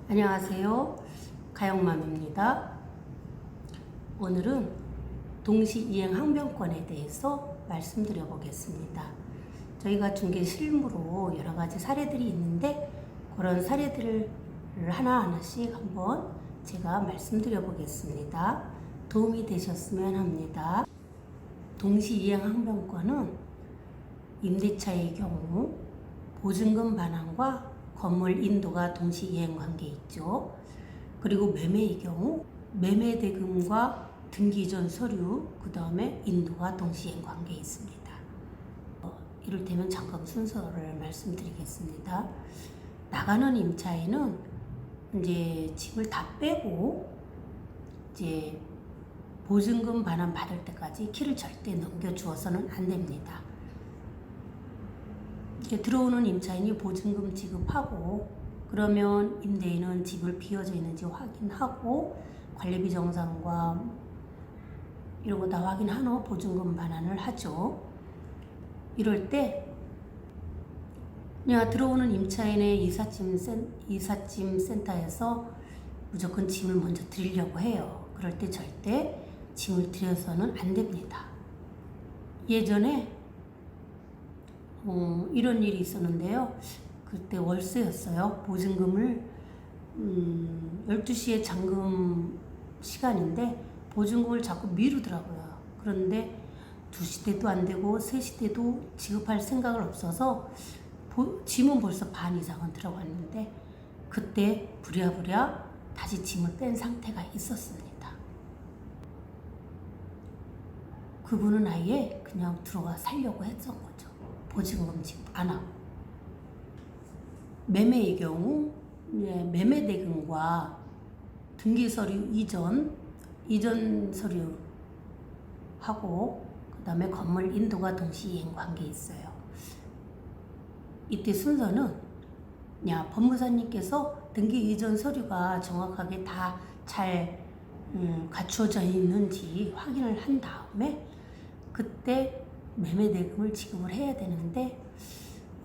안녕하세요. 가영맘입니다. 오늘은 동시이행 항변권에 대해서 말씀드려 보겠습니다. 저희가 중개 실무로 여러 가지 사례들이 있는데 그런 사례들을 하나하나씩 한번 제가 말씀드려 보겠습니다. 도움이 되셨으면 합니다. 동시이행 항변권은 임대차의 경우 보증금 반환과 건물 인도가 동시이행 관계 있죠. 그리고 매매의 경우 매매 대금과 등기 전 서류, 그 다음에 인도가 동시이행 관계 있습니다. 이를테면 잠깐 순서를 말씀드리겠습니다. 나가는 임차인은 이제 짐을 다 빼고 이제 보증금 반환 받을 때까지 키를 절대 넘겨주어서는 안 됩니다. 들어오는 임차인이 보증금 지급하고 그러면 임대인은 집을 비어져 있는지 확인하고 관리비 정산과 이런 거 다 확인한 후 보증금 반환을 하죠. 이럴 때 그냥 들어오는 임차인의 이삿짐 센터에서 무조건 짐을 먼저 드리려고 해요. 그럴 때 절대 짐을 드려서는 안 됩니다. 예전에 이런 일이 있었는데요. 그때 월세였어요. 보증금을 12시에 잔금 시간인데 보증금을 자꾸 미루더라고요. 그런데 2시 때도 안 되고 3시 때도 지급할 생각을 없어서 짐은 벌써 반 이상은 들어갔는데 그때 부랴부랴 다시 짐을 뺀 상태가 있었습니다. 그분은 아예 그냥 들어가 살려고 했던 거죠. 보증금 지급 안 하고. 매매의 경우 매매 대금과 등기 서류 이전 서류 하고 그다음에 건물 인도가 동시이행 관계 있어요. 이때 순서는 법무사님께서 등기 이전 서류가 정확하게 다 잘 갖추어져 있는지 확인을 한 다음에 그때 매매 대금을 지급을 해야 되는데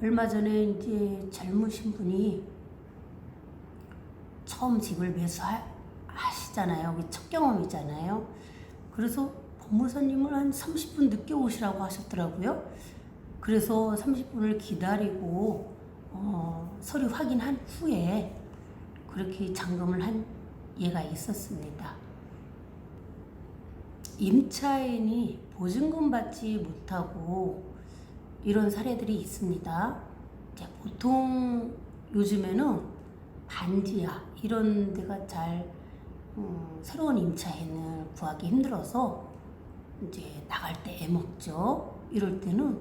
얼마 전에 이제 젊으신 분이 처음 집을 매수하시잖아요. 첫 경험이잖아요. 그래서 법무사님을 한 30분 늦게 오시라고 하셨더라고요. 그래서 30분을 기다리고 서류 확인한 후에 그렇게 잔금을 한 예가 있었습니다. 임차인이 보증금 받지 못하고 이런 사례들이 있습니다. 보통 요즘에는 반지하 이런 데가 잘 새로운 임차인을 구하기 힘들어서 이제 나갈 때 애먹죠. 이럴 때는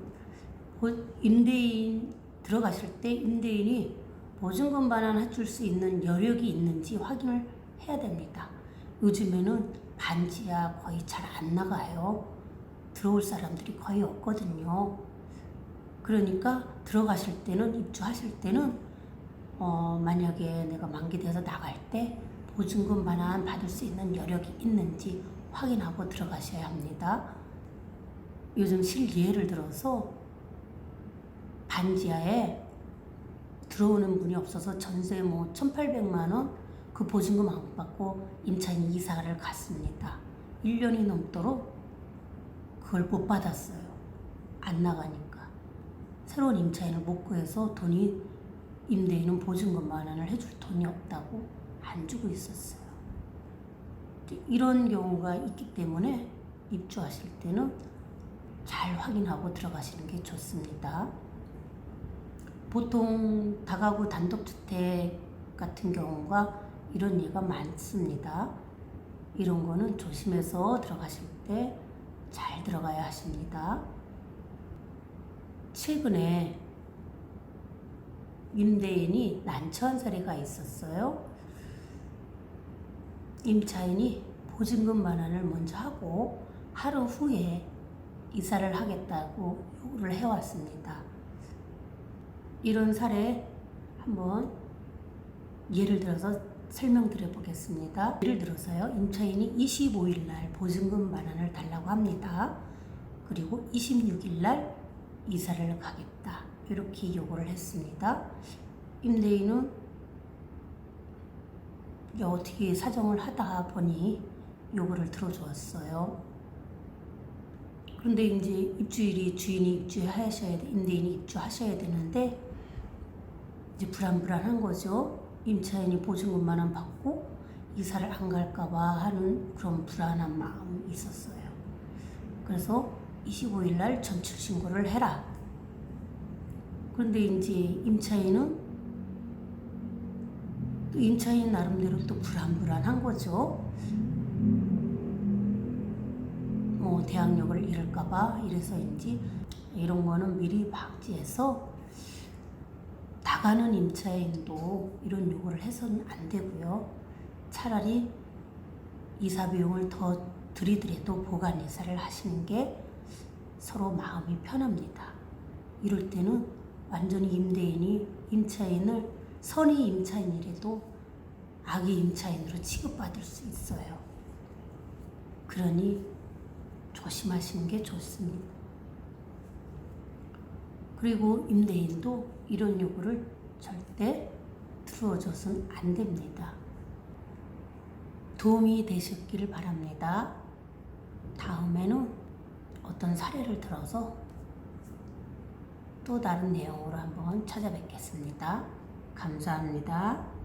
임대인 들어가실 때 임대인이 보증금 반환 해줄 수 있는 여력이 있는지 확인을 해야 됩니다. 요즘에는 반지하 거의 잘 안 나가요. 들어올 사람들이 거의 없거든요. 그러니까 들어가실 때는 입주하실 때는 만약에 내가 만기돼서 나갈 때 보증금 반환 받을 수 있는 여력이 있는지 확인하고 들어가셔야 합니다. 요즘 예를 들어서 반지하에 들어오는 분이 없어서 전세 1,800만 원 그 보증금 안 받고 임차인이 이사를 갔습니다. 1년이 넘도록 그걸 못 받았어요. 안 나가니까. 새로운 임차인을 못 구해서 임대인은 보증금 반환을 해줄 돈이 없다고 안 주고 있었어요. 이런 경우가 있기 때문에 입주하실 때는 잘 확인하고 들어가시는 게 좋습니다. 보통 다가구 단독주택 같은 경우가 이런 예가 많습니다. 이런 거는 조심해서 들어가실 때 잘 들어가야 하십니다. 최근에 임대인이 난처한 사례가 있었어요. 임차인이 보증금 반환을 먼저 하고 하루 후에 이사를 하겠다고 요구를 해왔습니다. 이런 사례 한번 예를 들어서 설명드려 보겠습니다. 예를 들어서요, 임차인이 25일 날 보증금 반환을 달라고 합니다. 그리고 26일 날 이사를 가겠다 이렇게 요구를 했습니다. 임대인은 이제 어떻게 사정을 하다 보니 요거를 들어주었어요. 그런데 이제 입주일이 주인이 입주하셔야 돼, 임대인이 입주하셔야 되는데 이제 불안불안한 거죠. 임차인이 보증금만은 받고 이사를 안 갈까봐 하는 그런 불안한 마음이 있었어요. 그래서 25일 날 전출 신고를 해라. 그런데 이제 임차인은 또 임차인 나름대로 또 불안불안한 거죠. 뭐 대항력을 잃을까봐 이래서인지 이런 거는 미리 방지해서 나가는 임차인도 이런 요구를 해서는 안 되고요. 차라리 이사 비용을 더 들이더라도 보관 이사를 하시는 게 서로 마음이 편합니다. 이럴 때는 완전히 임대인이 임차인을 선의 임차인이라도 악의 임차인으로 취급받을 수 있어요. 그러니 조심하시는 게 좋습니다. 그리고 임대인도 이런 요구를 절대 들어줘서는 안 됩니다. 도움이 되셨기를 바랍니다. 다음에는 어떤 사례를 들어서 또 다른 내용으로 한번 찾아뵙겠습니다. 감사합니다.